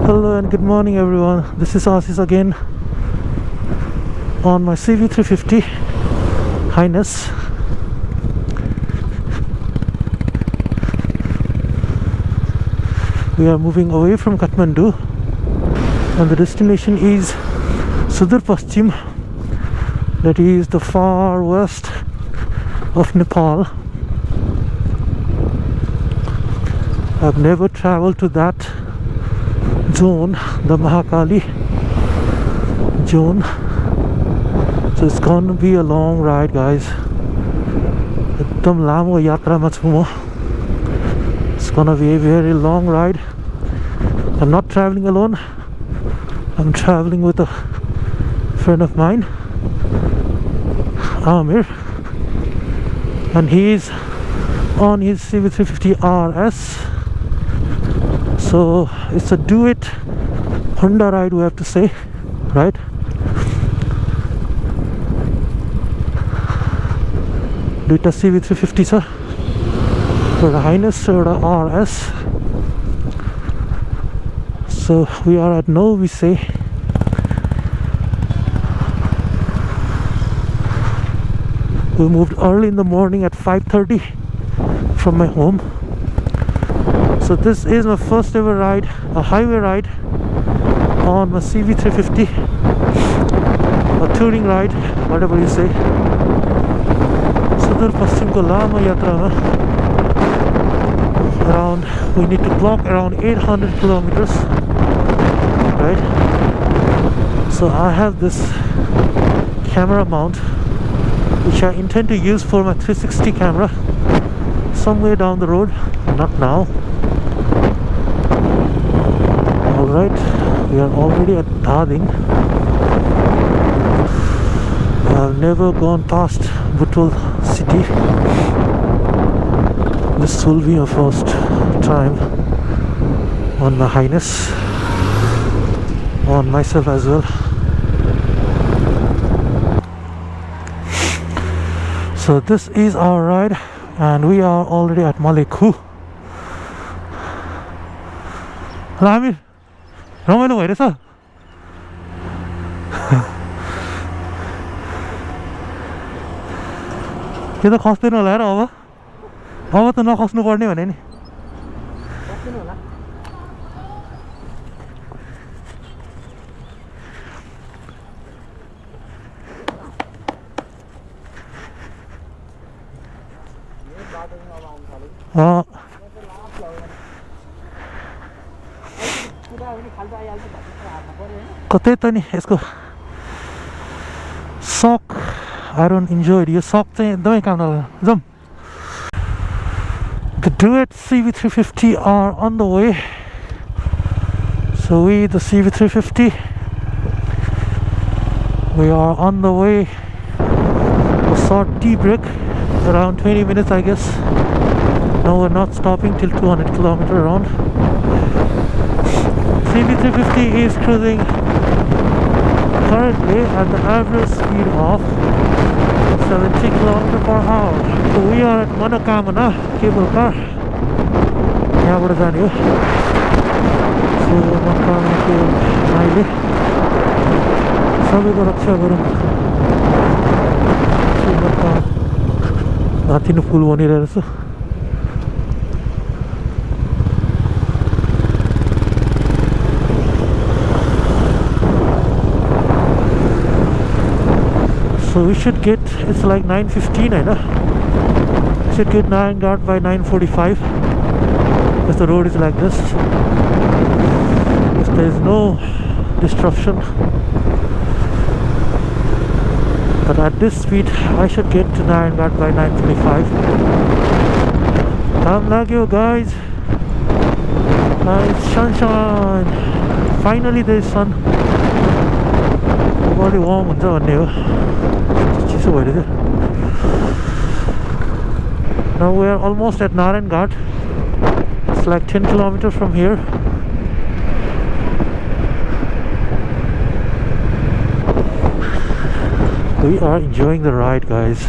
Hello and good morning everyone. This is Asis again on my CB350 Hness. We are moving away from Kathmandu and the destination is Sudur Paschim, that is the far west of Nepal. I've never traveled to that zone, the Mahakali zone, so it's gonna be a long ride, guys. Ekdam lamo yatra ma chu ma. It's gonna be a very long ride. I'm not traveling alone. I'm traveling with a friend of mine, Amir, and he's on his CB350 RS. So it's a duet Honda ride, we have to say, right? Duita CB350 sir, for the Hness or the RS. So we are at Novi Sad. We moved early in the morning at 5:30 from my home. So this is my first ever ride, a highway ride on my CB350, a touring ride, whatever you say. Sudur Paschim ko lama yatra ma, around, we need to clock around 800 kilometers, right? So I have this camera mount which I intend to use for my 360 camera somewhere down the road, not now. Alright, we are already at Dading. I've never gone past Butwal city. This will be my first time on my Hness, on myself as well. So this is our ride and we are already at Maleku. Amir, रमाइलो भइरहेछ। यो त खस्दैन होला र अब त नखस्नु पर्ने भने नि। कतै त नि यसको सक, I don't enjoy it. यो सक चाहिँ एकदमै काम नलाग्छ। जाउँ। The duet CB350 are on the way. So we, the CB350, we are on the way. A short tea break, around 20 minutes I guess. No, we're not stopping till 200 kilometers around. CB350 is cruising currently at the average speed of 70 km per hour. So we are at Manakamana cable car. यहाँबाट जाने हो. So Manakamana cable अहिले सबैको रक्षा गरौँ. माथि नै पुल बनिरहेछ. So we should get, it's like 9:15, I know. We should get Nayangarh by 9:45 because the road is like this. If there is no disruption, but at this speed I should get to Nayangarh by 9:45. Time lagyo guys. It's sunshine. Finally there is sun. Body warm हुन्छ भन्ने हो. चिसो भइरहेछ. Now we are almost at Nayangarh. It's like 10 kilometers from here. We are enjoying the ride, guys.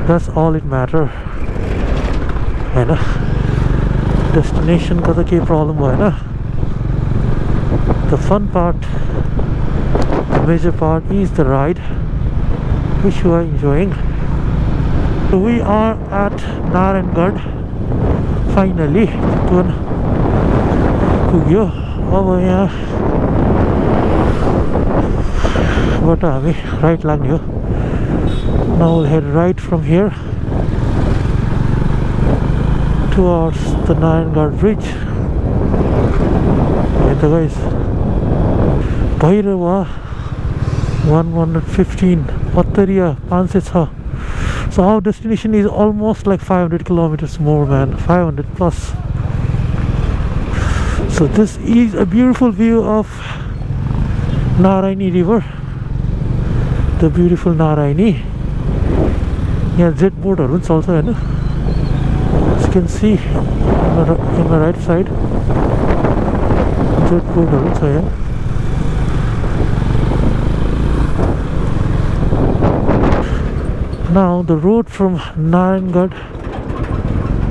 That's all it matters. हैन, destination का तो केही problem भएन. The fun part, the major part is the ride, which you are enjoying. So we are at Mahendranagar. Finally, चितवन पुग्यो. अब यहाँबाट हामी right लाग्ने हो. Now we'll head right from here towards the Mahendranagar bridge. And guys, Bhairava 115, Pattaria 506. So our destination is almost like 500 kilometers more, man. 500 plus. So this is a beautiful view of Narayani river, the beautiful Narayani. Yeah, jet boat also, as you can see in my right side, jet boat also, yeah. Now the road from Mahendranagar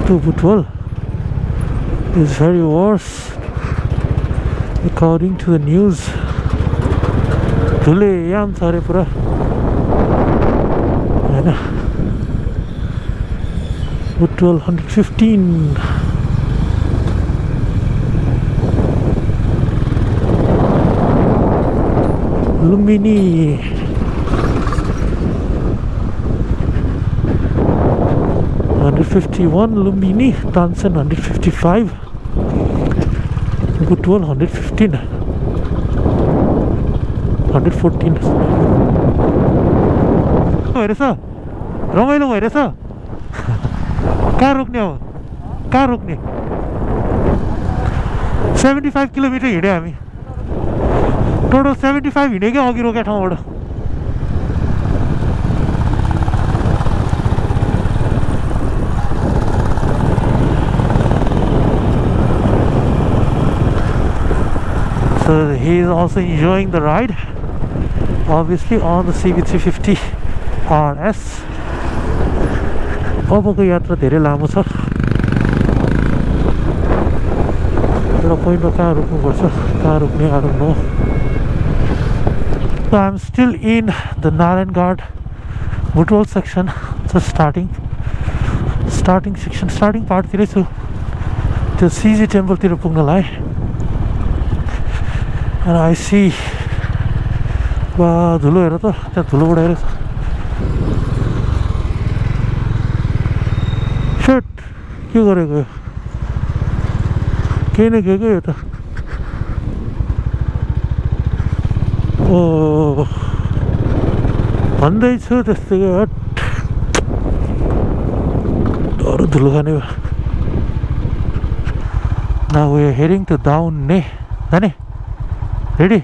to Butwal is very worse according to the news. Dhule yam sare pura, हैना. Butwal 115. Lumbini 151, Lumbini, Tansen 155, Butwal 115, 114. भइरहेछ रमाइलो भइरहेछ. कहाँ रोक्ने हो, कहाँ रोक्ने? 75 kilometre हिँड्यो हामी. टोटल 75 हिँड्यो क्या अघि रोकेको ठाउँबाट. So he is also enjoying the ride, obviously on the CB350 RS. अबको यात्रा धेरै लामो छ. एउटा पोइन्टमा कहाँ रोक्नुपर्छ, कहाँ रोक्ने, I don't know. So I'm still in the Mahendranagar Butwal section, just starting section, starting part तिरै छु त्यो CG temple तिर पुग्नलाई. And I see धुलो हेर त, त्यहाँ धुलो बढाइरहेछ. Shit, के गरेको यो? केही न केही यो त. ओ भन्दैछु त्यस्तै हट. अरू धुलो खाने भयो. Now we are heading to down ne. जाने? Ready?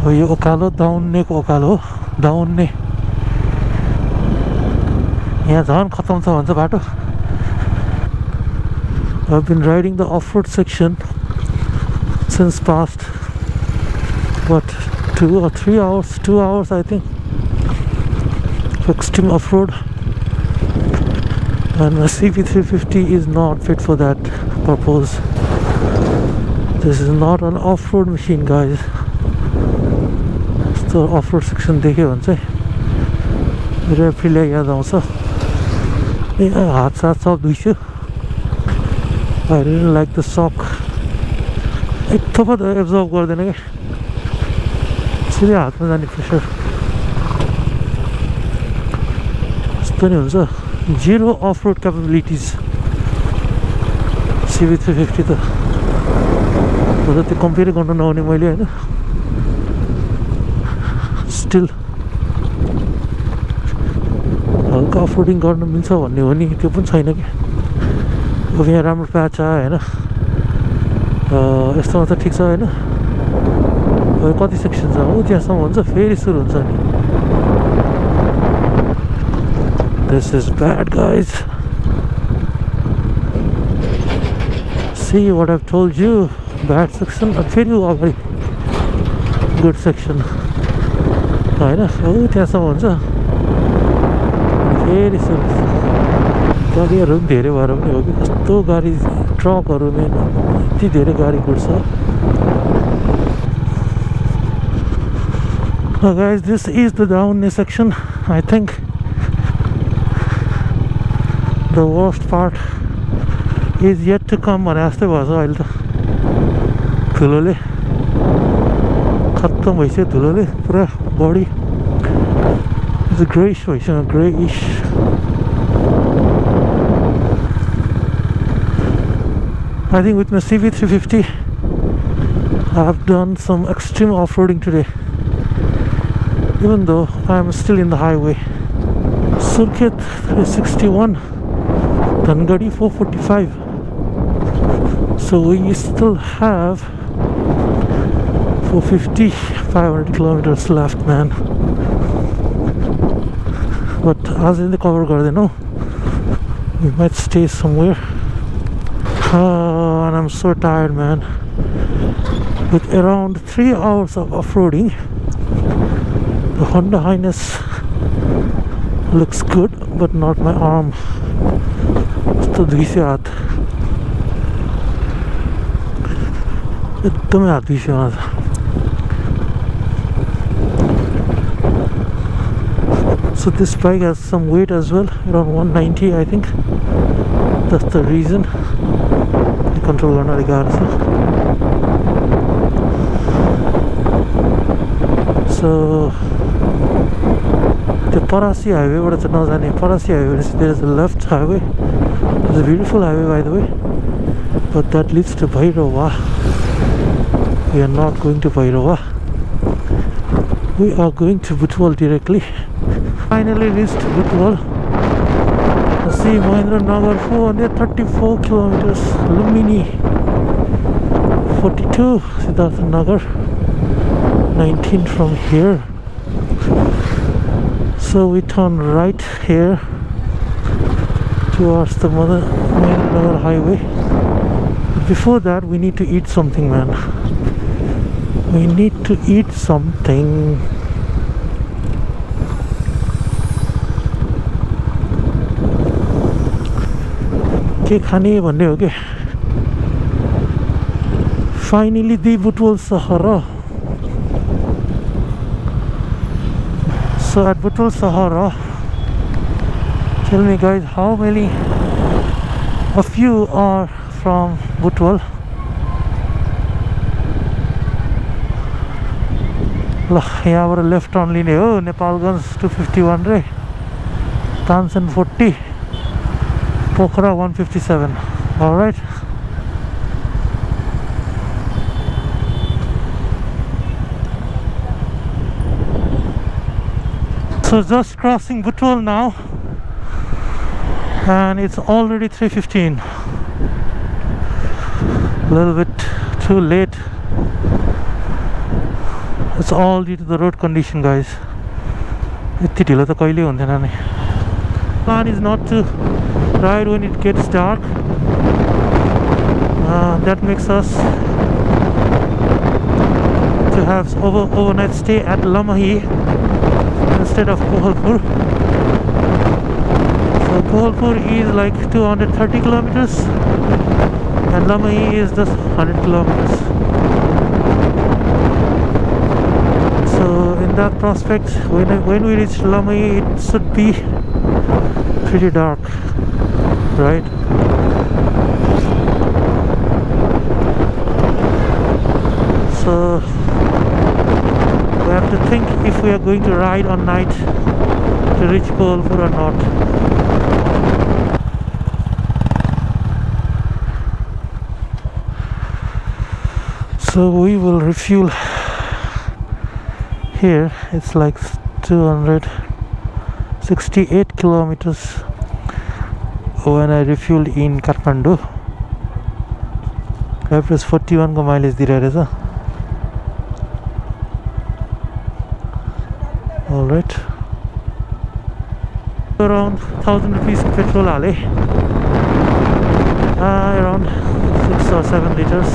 Oh, यो ओकालो दाउन्ने को ओकालो हो. दाउन्ने यहाँ झन् खतम छ भन्छ बाटो. I've been riding the off-road section since past what 2 or 3 hours, 2 hours I think, for extreme off-road, and my CB350 is not fit for that purpose. This is not an off-road machine, guys. So off-road section देख्यो भने चाहिँ मेरो fill याद आउँछ. ए हात साथ सब दुख्यो. I didn't like the shock. एक थोपा एब्जर्भ गर्दैन क्या, सिधै हातमा जाने प्रेसर. यस्तो नि हुन्छ. Zero off-road capabilities CB350 त. त्यो कम्पेयर गर्न नआउने मैले होइन. स्टिल हल्का अफरोडिङ गर्न मिल्छ भन्ने हो नि, त्यो पनि छैन क्या. अब यहाँ राम्रो प्याच आयो होइन, यस्तोमा त ठिक छ होइन. अब कति सेक्सन छ हो त्यहाँसम्म हुन्छ, फेरि सुरु हुन्छ नि. This is bad, guys. See what I've told you. Bad section. फेरि अगाडि गुड सेक्सन होइन. अब त्यहाँसम्म हुन्छ, फेरि सुरु. गाडीहरू पनि धेरै भएर पनि हो कि कस्तो गाडी ट्रकहरू मेन यति धेरै गाडी कुद्छ guys, this is the down section. I think the worst part is yet to come भने जस्तै भएछ अहिले त धुलोले खत्तम भइसक्यो धुलोले पुरा बडी ग्रेइश भइसक्यो greyish I think with my CB350 I have done some extreme off-roading today even though I am still in the highway. Surkhet 361, Dhangadi 445. So we still have 450, 500 kilometers left, man. But as in the cover garden, no, we might stay somewhere. And I'm so tired, man. With around 3 hours of off-roading, the Honda Hness looks good, but not my arm. So this bike has some weight as well, around 190 I think. That's the reason. The control so the Parasi highway, what is it now? Parasi highway, there is a left highway. It's a beautiful highway, by the way, but that leads to Bhairava. We are not going to Bhairava. We are going to Butwal directly. Finally reached Butwal. See Mahendranagar 434 kilometers. Lumini 42. Siddharthanagar 19 from here. So we turn right here towards the Mahendranagar highway. Before that we need to eat something, man. We need to eat something. के खाने भन्ने हो के Finally the Butwal Sahara. So at Butwal Sahara, tell me guys, how many of you are from Butwal? यहाँ बाट left only नै हो नेपालगञ्ज 251 रे तानसेन 40 पोखरा 157. All right. So just crossing Butwal now, and it's already 3:15. A little bit too late. It's all due to the road condition, guys. Plan is not to ride when it gets dark. That makes us to have overnight stay at Lamahi instead of Kohalpur. So Kohalpur is like 230 kilometers and Lamahi is just 100 kilometers. So in that prospect, when we reach Lamahi, it should be pretty dark, right? So we have to think if we are going to ride on night to reach Kohalpur or not. So we will refuel here. It's like 268 kilometers when I refueled in Kathmandu. I press 41 को mileage दिइरहेछ. All right. Around 1,000 rupees petrol हाले. Around 6 or 7 liters.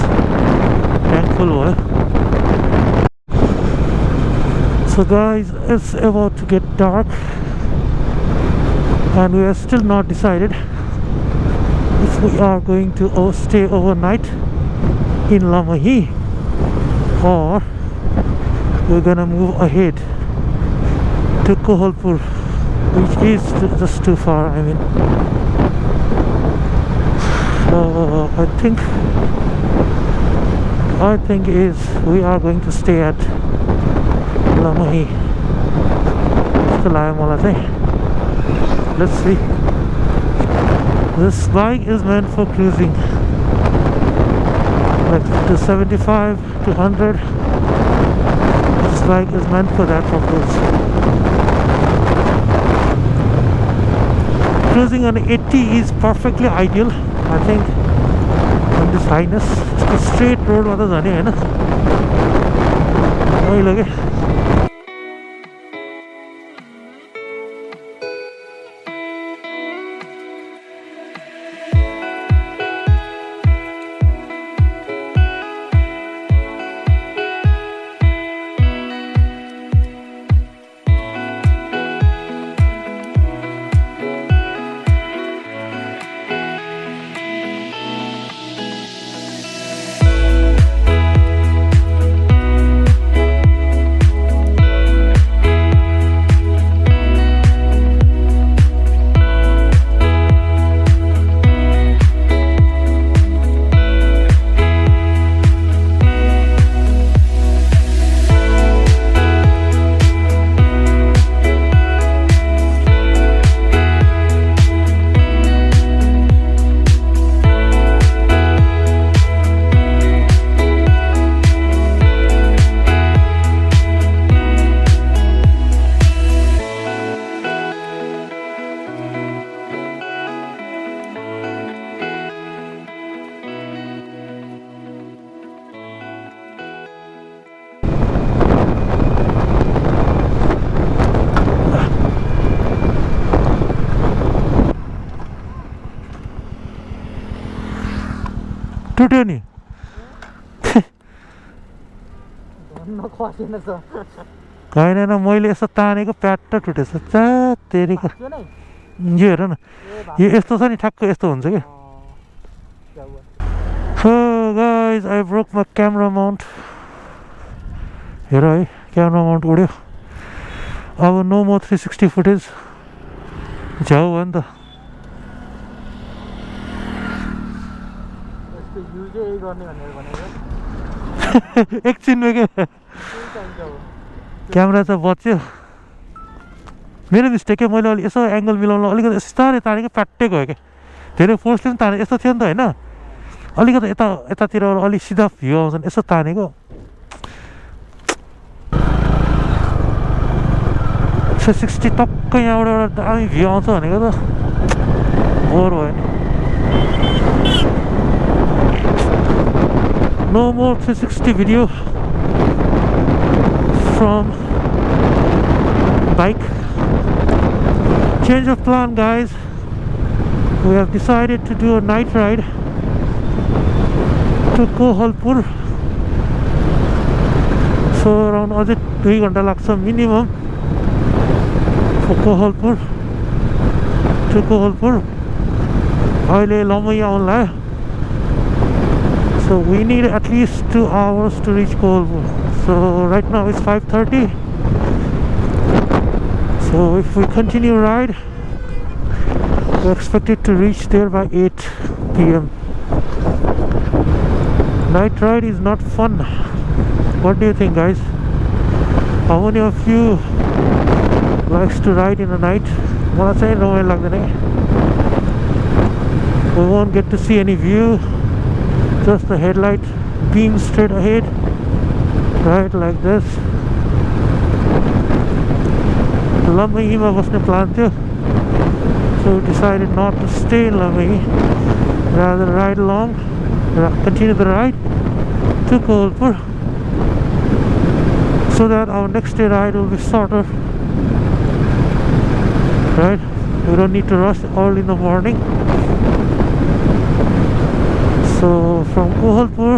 Tank full भयो. So guys, it's about to get dark and we are still not decided. It's we are going to stay overnight in Lamahi, or we're gonna move ahead to Kohalpur, which is just too far. I mean, I think is we are going to stay at Lamahi. Let's see. This bike is meant for cruising, like to 75 to 100. This bike is meant for that purpose. Cruising on 80 is perfectly ideal, I think, on this Hness. It's a straight road मा त जाने हैन अहिले के टुट्यो नि होइन मैले यसो तानेको प्याट्ट टुटेछ तेरीको यो हेर न यो यस्तो छ नि ठ्याक्क यस्तो हुन्छ कि So guys, I broke my camera mount. हेर है क्यामेरा माउन्ट उड्यो अब नो मोर 360 फुटेज झ्याउ भयो नि त एकछिनमा के क्यामेरा त बच्यो मेरो मिस्टेक मैले अलि यसो एङ्गल मिलाउन अलिकति यस्तारै तानेको प्याट्टै गयो क्या धेरै फोर्सले पनि ताने यस्तो थियो नि त होइन अलिकति यतातिर अलिक सिधा भ्यू आउँछ नि यसो तानेको 360 टक्क यहाँबाट एउटा दामी भ्यू आउँछ भनेको त बोर भयो नि No more 360 video from bike. Change of plan, guys. We have decided to do a night ride to Kohalpur. So around 2 घण्टा लाग्छ minimum for Kohalpur to Kohalpur. अहिले लमही आउन लाग्यो So we need at least 2 hours to reach Kohalpur. So right now it's 5:30. So if we continue ride, we're expected to reach there by 8 p.m. Night ride is not fun. What do you think, guys? How many of you likes to ride in the night? मलाई चाहिँ रमाइलो लाग्दैन है We won't get to see any view. Just the headlight beam straight ahead, right like this. Lamahiमा बस्ने plan थियो so we decided not to stay in Lamahi, rather ride along, continue the ride to Kohalpur so that our next day ride will be shorter, right? We don't need to rush early in the morning. So from Kohalpur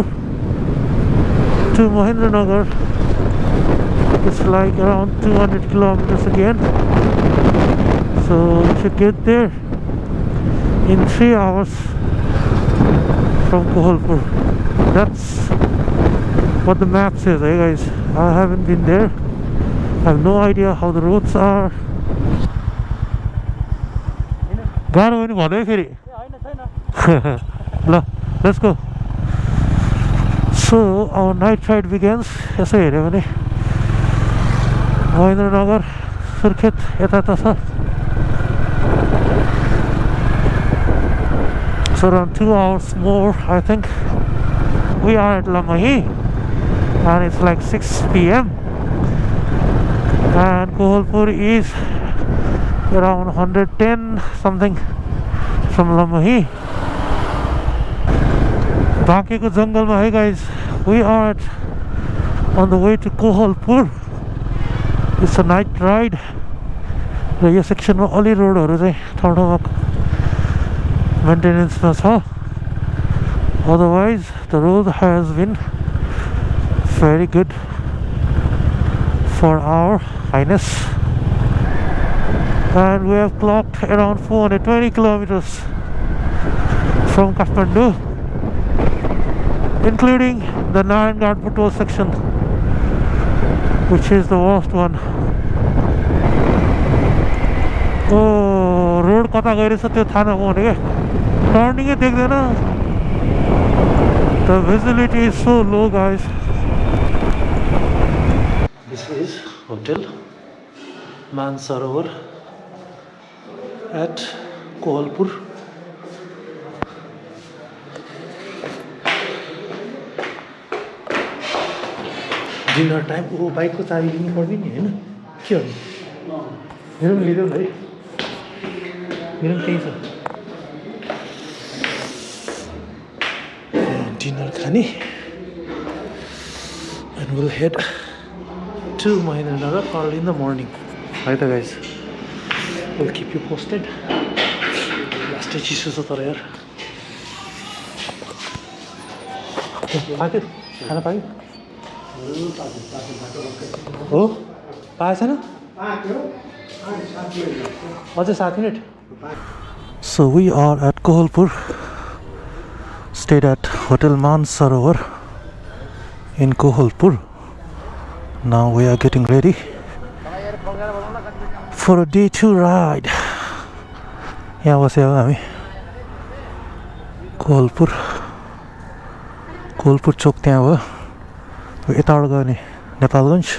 to Mahendranagar it's like around 200 kilometers again. So we should get there in 3 hours from Kohalpur. That's what the map says, hey guys. I haven't been there. I have no idea how the roads are. Let's go. So our night ride begins. Mahendranagar circuit yata cha. So around 2 hours more, I think. We are at Lamahi and it's like 6 p.m. and Kohalpur is around 110 something from Lamahi. Bakeko jungle ma, hey guys, we are on the way to Kohalpur. It's a night ride. र यो सेक्सनमा अलि रोडहरु चाहिँ ठाउँ-ठाउँमा मेन्टेनेन्समा छ. Otherwise the road has been very good for our highness, and we have clocked around 420 kilometers from Kathmandu, including the Narengarh Patrol section, which is the worst one. Oh, road kata gairछ त्यो थाहा नपाउने के, टर्निङै देख्दैन. The visibility is so low, guys. This is Hotel Mansarovar at Kohalpur. Dinner time. Oh, bike ko चाबी लिनु पर्दैन नि हैन? के हो? मेरो पनि लिदेऊ है. मेरो पनि त्यही छ. Dinner khane, and we'll head to Mahendranagar early in the morning. Right guys, we'll keep you posted. Last chisu cha tara yaar. Payo khana payo? Oh, payo chaina? Ajai 7 minute. So we are at Kohalpur. Stayed at Hotel Mansarovar in Kohalpur. Now we are getting ready for a day 2 ride. यहाँ बसेको हामी कोहलपुर चोक त्यहाँ भयो. यताबाट गयो नि Nepalgunj,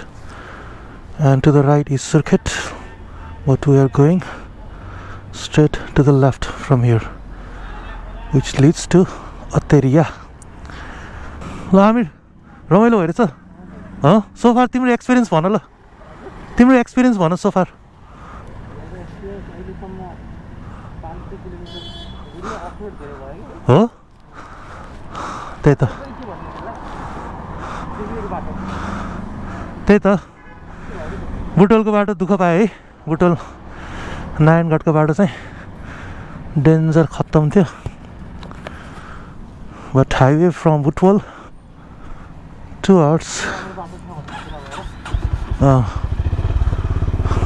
and to the right is circuit, but we are going straight to the left from here, which leads to Attribution. ल आमिर रमाइलो भइरहेछ so far. तिम्रो एक्सपिरियन्स भन ल, तिम्रो एक्सपिरियन्स भन so far. हो त्यही त बुटोलको बाटो दुःख पाए है. बुटोल नारायणगढको बाटो चाहिँ डेन्जर खत्तम थियो. But highway from Butwal towards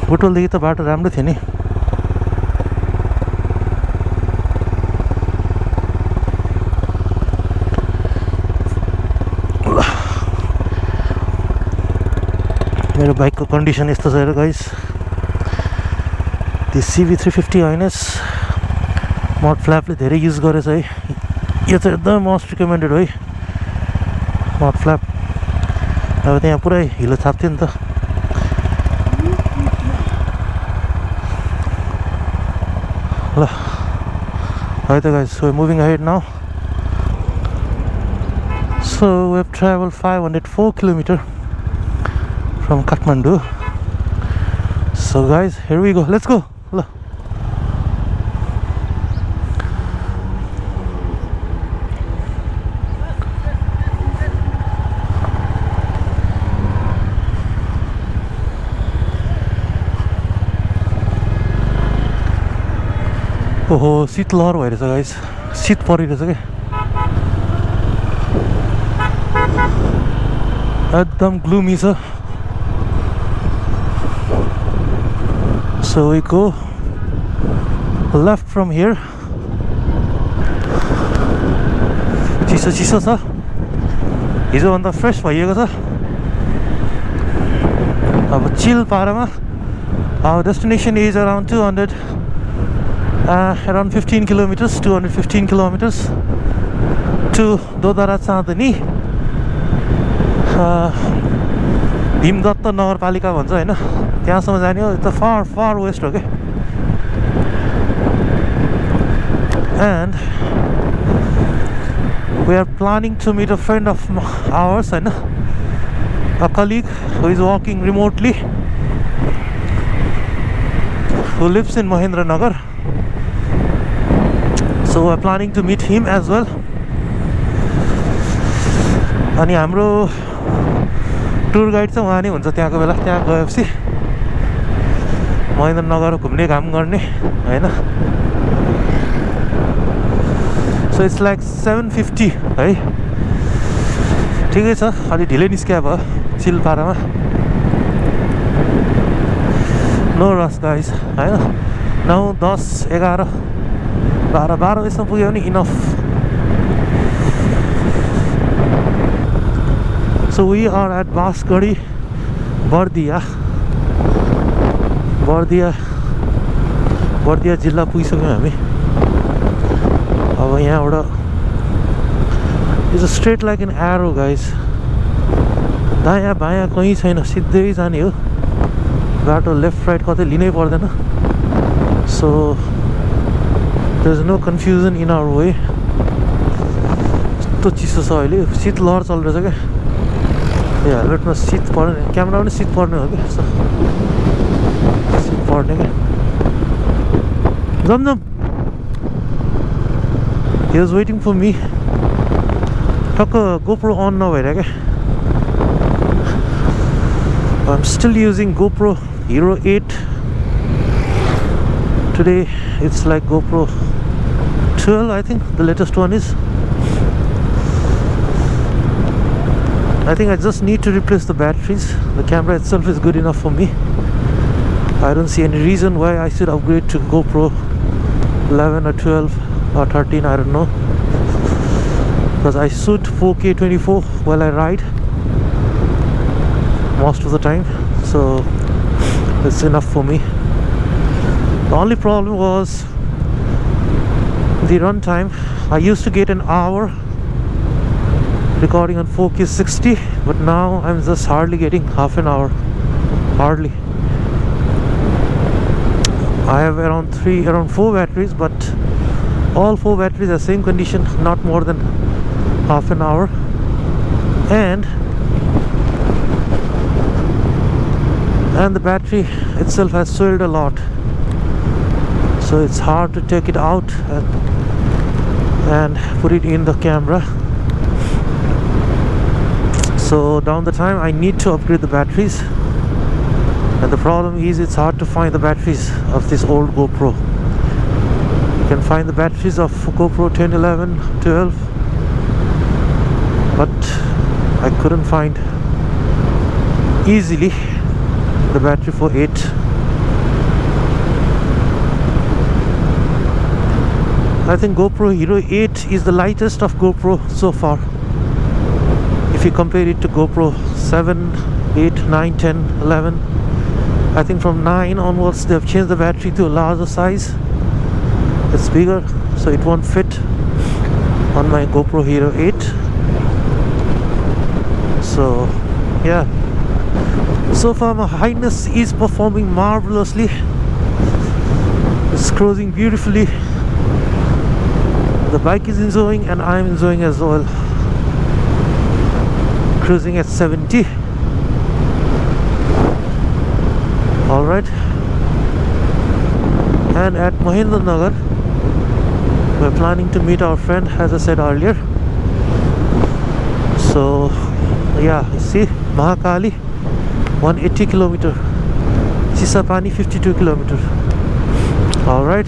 Butwal देखि त बाटो राम्रो थियो नि. मेरो बाइकको कन्डिसन यस्तो छ हेर गाइस. त्यो CB350 Hness मड फ्ल्यापले धेरै युज गरेछ है. यो चाहिँ एकदम मोस्ट रिकमेन्डेड है मड फ्ल्याप. अब त्यहाँ पुरै हिलो छाप्थ्यो नि त. ल है त guys, we're moving ahead now. So we have traveled 504 kilometers from Kathmandu. So guys, here we go. Let's go. ल ओहो शीतलहर भइरहेछ गाइस. शीत परिरहेछ के एकदम ग्लुमी छ. So we go left from here चिसो चिसो छ हिजोभन्दा फ्रेस भइएको छ अब chill पारामा our destination is around 200 around 15 kilometers 215 kilometers to Dodara Chandani Bhimdatta नगरपालिका भन्छ हैन त्यहाँसम्म जाने हो त far west हो के and we are planning to meet a friend of ours Hahn a colleague who is working remotely who lives in Mahendranagar so we are planning to meet him as well अनि हाम्रो tour guide चाहिँ उहाँ नै हुन्छ त्यहाँको बेला त्यहाँ गएपछि महेन्द्रनगर घुम्ने काम गर्ने हैन सो इट्स लाइक 750 है ठिकै छ अलि ढिलै निस्क्या भयो चिल पारामा नो रस गाइस हैन 9 10 11 12 यसमा पुग्यो भने enough So we are at Basgadi Bardia जिल्ला पुगिसक्यौँ हामी अब यहाँबाट it's straight like an arrow guys दायाँ बायाँ कहीँ छैन सिधै जाने हो बाटो लेफ्ट राइट कतै लिनै पर्दैन so there is no confusion in our way यस्तो चिसो छ अहिले शीत लहर चलिरहेछ क्या यो हेलमेटमा शीत पर्ने क्यामेरा पनि शीत पर्ने हो क्या शीत पर्ने क्या जमजम he was waiting for me टक्क GoPro on नभएर क्या I'm still using GoPro Hero 8 today it's like GoPro 12 I think the latest one is I think I just need to replace the batteries. The camera itself is good enough for me. I don't see any reason why I should upgrade to GoPro 11 or 12 or 13, I don't know. Because I shoot 4K 24 while I ride most of the time. So it's enough for me. The only problem was the run time. I used to get an hour recording on 4K 60, but now I'm just hardly getting half an hour. Hardly. I have around 4 batteries, but all 4 batteries are same condition, not more than half an hour. And the battery itself has swelled a lot, so it's hard to take it out and put it in the camera. So down the time I need to upgrade the batteries, and the problem is it's hard to find the batteries of this old GoPro. You can find the batteries of GoPro 10, 11, 12, but I couldn't find easily the battery for 8. I think GoPro Hero 8 is the lightest of GoPro so far. If you compare it to GoPro 7, 8, 9, 10, 11, I think from 9 onwards they have changed the battery to a larger size. It's bigger, so it won't fit on my GoPro Hero 8. So yeah, so far my Hness is performing marvelously. It's cruising beautifully. The bike is enjoying and I'm enjoying as well. Cruising at 70. Alright, and at Mahendranagar we're planning to meet our friend, as I said earlier. So yeah, see, Mahakali 180 kilometer, Chisapani 52 kilometer. Alright,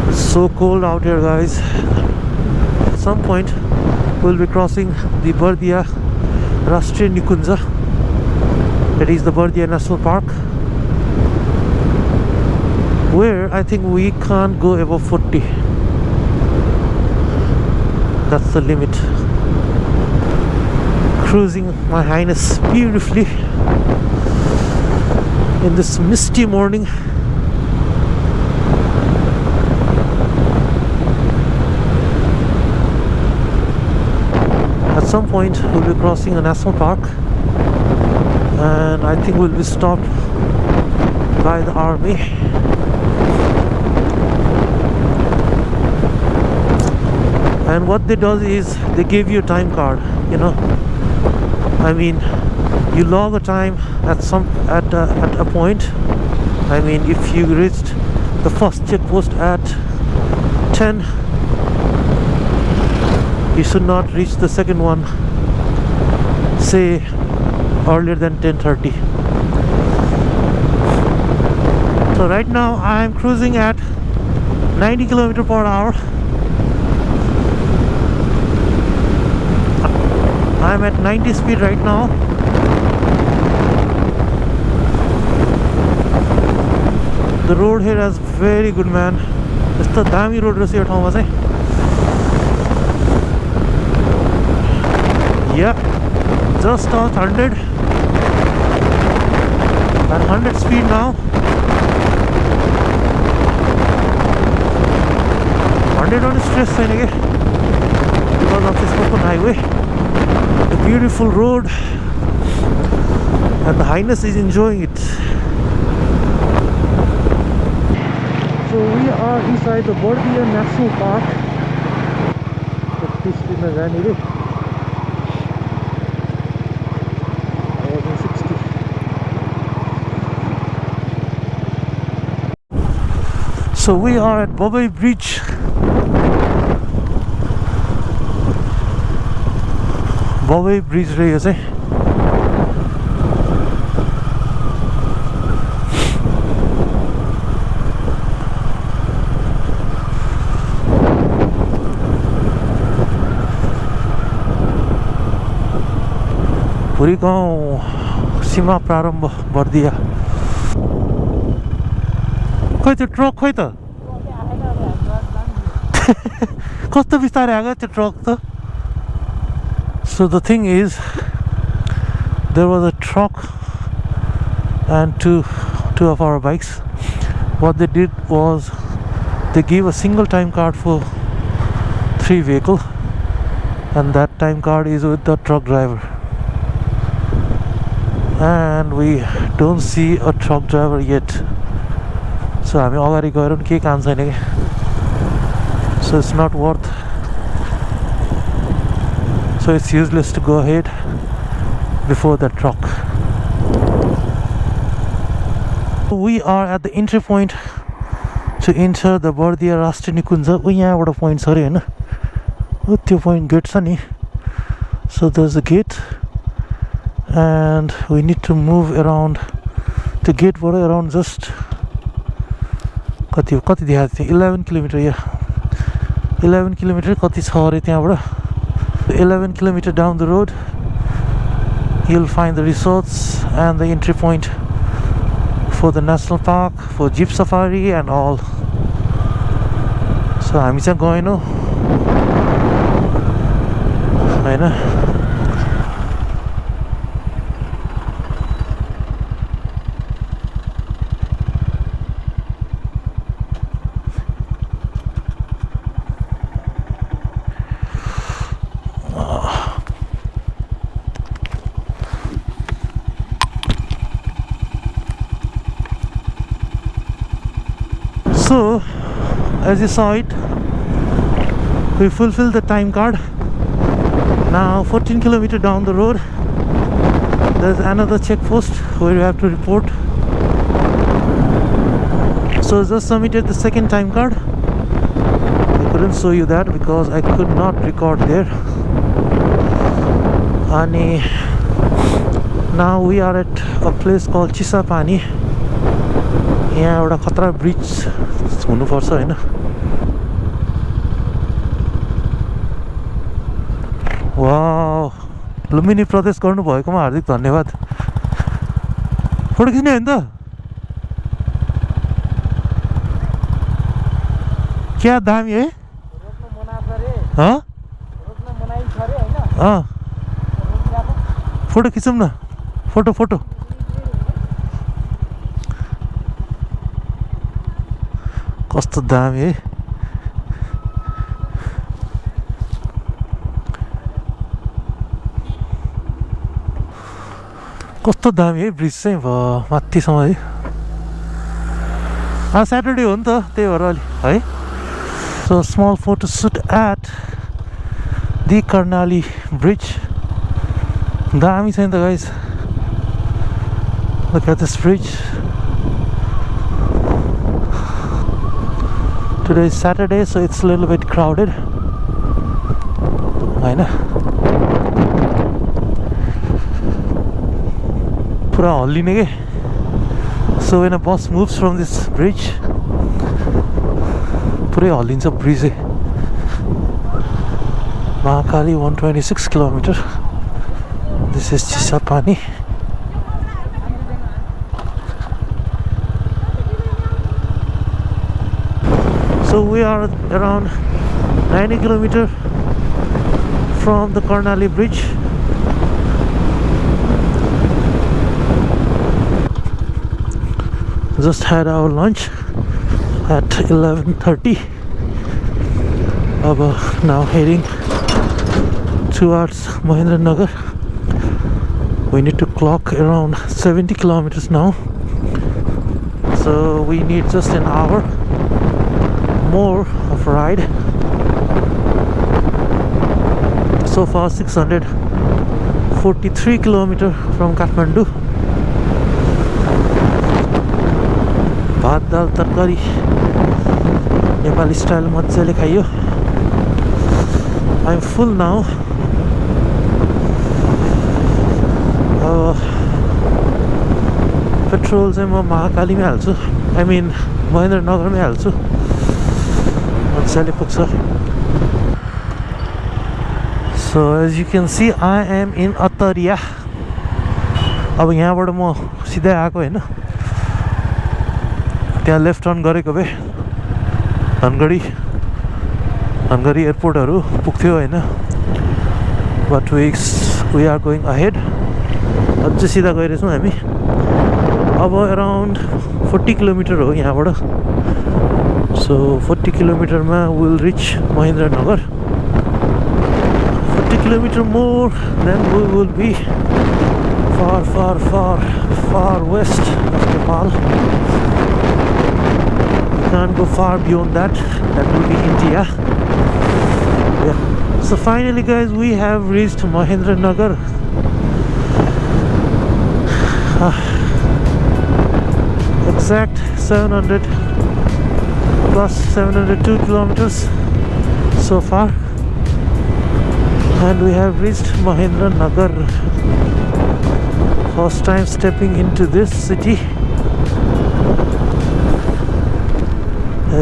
it's so cold out here, guys. At some point we'll be crossing the Bardia Rashtriya Nikunja, that is the Bardia National Park, where I think we can't go above 40. That's the limit. Cruising my Highness beautifully in this misty morning. At some point we'll be crossing a national park, and I think we'll be stopped by the army. And what they do is they give you a time card, you know. I mean, you log a time at a point. I mean, if you reached the first checkpost at 10, you should not reach the second one, say, earlier than 10:30. So right now I'm cruising at 90 km/h. I'm at 90 speed right now. The road here is very good, man. It's the dami road रहेछ यो ठाउँमा चाहिँ. Yeah, just off 100. At 100 speed now. 100 on stress छैन के because of this open highway. The beautiful road, and the Highness is enjoying it. So we are inside the Bordia National Park. So we are at Bobai Bridge. Bobai Bridge रहेछ है. पुरी गाउँ सीमा प्रारम्भ बर्दिया. खोइ त्यो truck खोइ त कस्तो बिस्तारै आएको त्यो ट्रक त. So the thing is, there was a truck and two of our bikes. What they did was they gave a single time card for 3 vehicles, and that time card is with the truck driver. And we don't see a truck driver yet. So हामी अगाडि गएर पनि केही काम छैन के. So it's not worth. So it's useless to go ahead before the truck. We are at the entry point to enter the Bordia Rashtriya Nikunja. यहाँबाट point छ अरे हैन. त्यो point gate छ नि. So there's a gate, and we need to move around the gate बाट around just कति देखाएको थियो 11 किलोमिटर. या 11 किलोमिटर कति छ अरे त्यहाँबाट. 11 kilometers down the road you'll find the resorts and the entry point for the national park, for jeep safari and all. So हामी चाहिँ गएनौ हैन. So as you saw it, we fulfilled the time card. Now 14 kilometers down the road there's another checkpost where you have to report. So just submitted the second time card. I couldn't show you that because I could not record there. And now we are at a place called Chisapani. यहाँ एउटा खतरा bridge हुनुपर्छ हैन. Wow, Lumbini प्रदेश गर्नु भएकोमा हार्दिक धन्यवाद. Photo खिच्ने हैन त. क्या दामी है हाँ हाँ फोटो खिचौँ न फोटो फोटो कस्तो दामी है कस्तो दामी है ब्रिज चाहिँ माथिसम्म है आज स्याटरडे हो नि त त्यही भएर अलि है सो small photo shoot at the Karnali bridge दामी छ नि त guys look at this bridge today is Saturday so it's a little bit crowded हैन पुरा हल्लिने के so when a bus moves from this bridge पुरै हल्लिन्छ bridge Mahakali 126 kilometer this is Chisapani so we are around 90 kilometer from the Karnali bridge just had our lunch at 11:30 now heading towards Mahendranagar we need to clock around 70 kilometers now so we need just an hour more of ride so far 643 kilometer from Kathmandu भात दाल तरकारी Nepali style मजाले खाइयो I'm full now petrol चाहिँ म महाकालीमै हाल्छु I mean महेन्द्रनगरमै हाल्छु मजाले पुग्छ so as you can see I am in Attribution अब यहाँबाट म सिधै आएको हैन त्यहाँ लेफ्ट टर्न गरेको भए धनगढी एयरपोर्टहरु पुग्थ्यो हैन but we are going ahead अझै सिधा गइरहेछौं हामी अब around 40 किलोमिटर हो यहाँबाट so 40 kilometer ma we'll reach Mahendranagar 40 kilometer more then we will be far west of Nepal we can't go far beyond that will be India yeah so finally guys we have reached Mahendranagar exact 700 plus 702 kilometers so far and we have reached Mahendranagar first time stepping into this city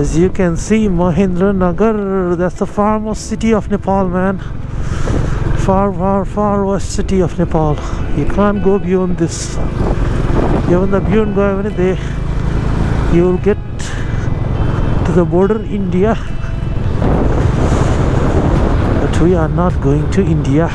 as you can see Mahendranagar that's the farmost city of Nepal man far west city of Nepal you can't go beyond this even the beyond go you will get to the border India but we are not going to India